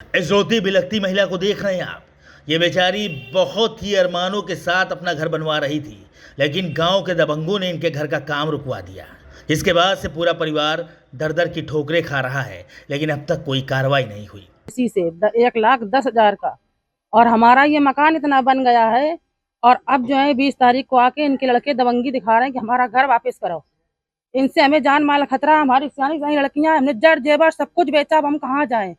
इस रोती बिलखती महिला को देख रहे हैं आप। ये बेचारी बहुत ही अरमानों के साथ अपना घर बनवा रही थी, लेकिन गांव के दबंगों ने इनके घर का काम रुकवा दिया। इसके बाद से पूरा परिवार दर दर की ठोकरें खा रहा है, लेकिन अब तक कोई कार्रवाई नहीं हुई। इसी से 1,10,000 का, और हमारा ये मकान इतना बन गया है। और अब जो है 20 तारीख को आके इनके लड़के दबंगी दिखा रहे हैं कि हमारा घर वापस करो। इनसे हमें जान माल खतरा। हमारी सियानी लड़कियां, हमने जड़ जेवर सब कुछ बेचा, अब हम कहाँ जाएं।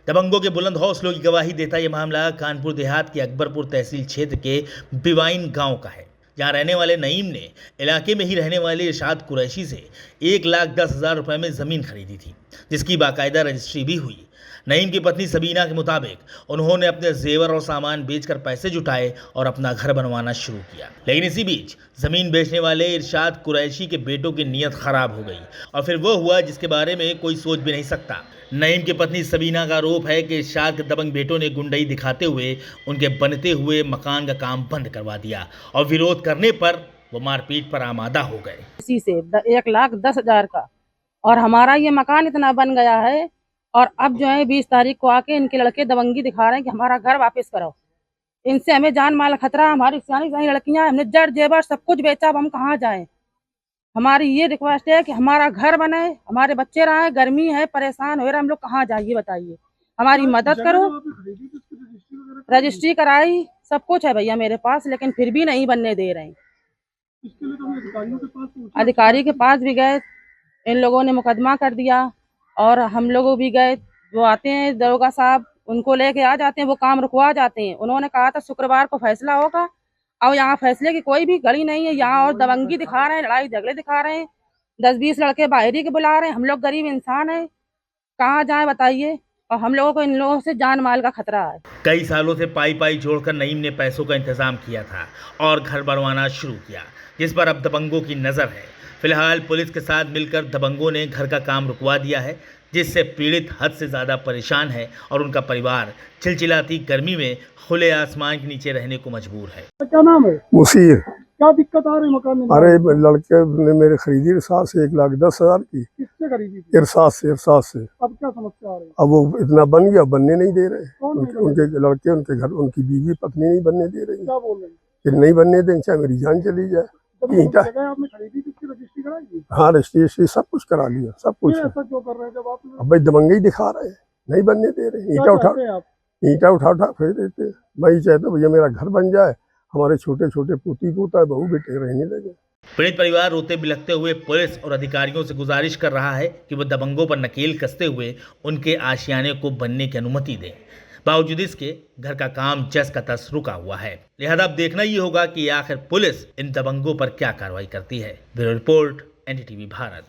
दबंगों के बुलंद हौसलों की गवाही देता ये मामला कानपुर देहात के अकबरपुर तहसील क्षेत्र के बिवाइन गांव का है, जहां रहने वाले नईम ने इलाके में ही रहने वाले इरशाद कुरैशी से 1,10,000 रुपए में ज़मीन खरीदी थी, जिसकी बाकायदा रजिस्ट्री भी हुई। नईम की पत्नी सबीना के मुताबिक उन्होंने अपने जेवर और सामान बेचकर पैसे जुटाए और अपना घर बनवाना शुरू किया। लेकिन इसी बीच ज़मीन बेचने वाले इरशाद कुरैशी के बेटों की नीयत खराब हो गई और फिर वो हुआ जिसके बारे में कोई सोच भी नहीं सकता। नईम की पत्नी सबीना का आरोप है कि इरशाद के दबंग बेटों ने गुंडई दिखाते हुए उनके बनते हुए मकान का काम बंद करवा दिया और विरोध करने पर वो मारपीट पर आमादा हो गए। इसी से 1,10,000 का, और हमारा ये मकान इतना बन गया है। और अब जो है 20 तारीख को आके इनके लड़के दबंगी दिखा रहे हैं कि हमारा घर वापस करो। इनसे हमें जान माल खतरा। हमारी सियानी लड़कियां, हमने जड़ जेवर सब कुछ बेचा, अब हम कहाँ जाएं। हमारी ये रिक्वेस्ट है कि हमारा घर बने, हमारे बच्चे रहे, गर्मी है, परेशान हो रहे, हम लोग कहाँ जाइए बताइए, हमारी मदद करो। रजिस्ट्री कराई, सब कुछ है भैया मेरे पास, लेकिन फिर भी नहीं बनने दे रहे हैं। अधिकारी के पास भी गए, इन लोगों ने मुकदमा कर दिया। और हम लोग भी गए, वो आते हैं दरोगा साहब, उनको लेके आ जाते हैं, वो काम रुकवा जाते हैं। उन्होंने कहा था शुक्रवार को फैसला होगा, और यहाँ फैसले की कोई भी घड़ी नहीं है। यहाँ और दबंगी दिखा रहे हैं, लड़ाई झगड़े दिखा रहे हैं, 10-20 लड़के बाहरी के बुला रहे हैं। हम लोग गरीब इंसान हैं, कहाँ जाए बताइए। और हम लोगों को इन लोगों से जान माल का खतरा है। कई सालों से पाई पाई जोड़कर नईम ने पैसों का इंतजाम किया था और घर बनवाना शुरू किया, जिस पर अब दबंगों की नज़र है। फिलहाल पुलिस के साथ मिलकर दबंगों ने घर का काम रुकवा दिया है, जिससे पीड़ित हद से ज़्यादा परेशान है और उनका परिवार चिलचिलाती गर्मी में खुले आसमान के नीचे रहने को मजबूर है। क्या नाम है? मुसीर। क्या दिक्कत आ रही मकान में? अरे लड़के ने मेरे खरीदी इरसाद से 1,10,000 की। किससे खरीदी थी? इरसाद से। अब क्या समस्या आ रही है? अब वो इतना बन गया, बनने नहीं दे रहे। कौन नहीं उनके लड़के, उनके घर, उनकी बीवी पत्नी नहीं बनने दे रही। क्या बोल रहे हैं? फिर नहीं बनने दें, चाहे मेरी जान चली जाए। ईंटा आपने खरीदी थी, उसकी रजिस्ट्री कराई थी? हाँ, रजिस्ट्री सब कुछ करा लिया, सब कुछ। ऐसा क्यों कर रहे हैं जब आप? अब भाई दबंगई दिखा रहे हैं, नहीं बनने दे रहे। ईंटा उठा फेंक देते। मैं ही चाहता भैया मेरा घर बन जाए, हमारे छोटे छोटे पोती पोता बहू बेटे रहने लगे। पीड़ित परिवार रोते बिलखते हुए पुलिस और अधिकारियों से गुजारिश कर रहा है कि वो दबंगों पर नकेल कसते हुए उनके आशियाने को बनने की अनुमति दें। बावजूद इसके घर का काम जस का तस रुका हुआ है। लिहाजा अब देखना ये होगा कि आखिर पुलिस इन दबंगों पर क्या कार्रवाई करती है। Bureau report, NDTV Bharat.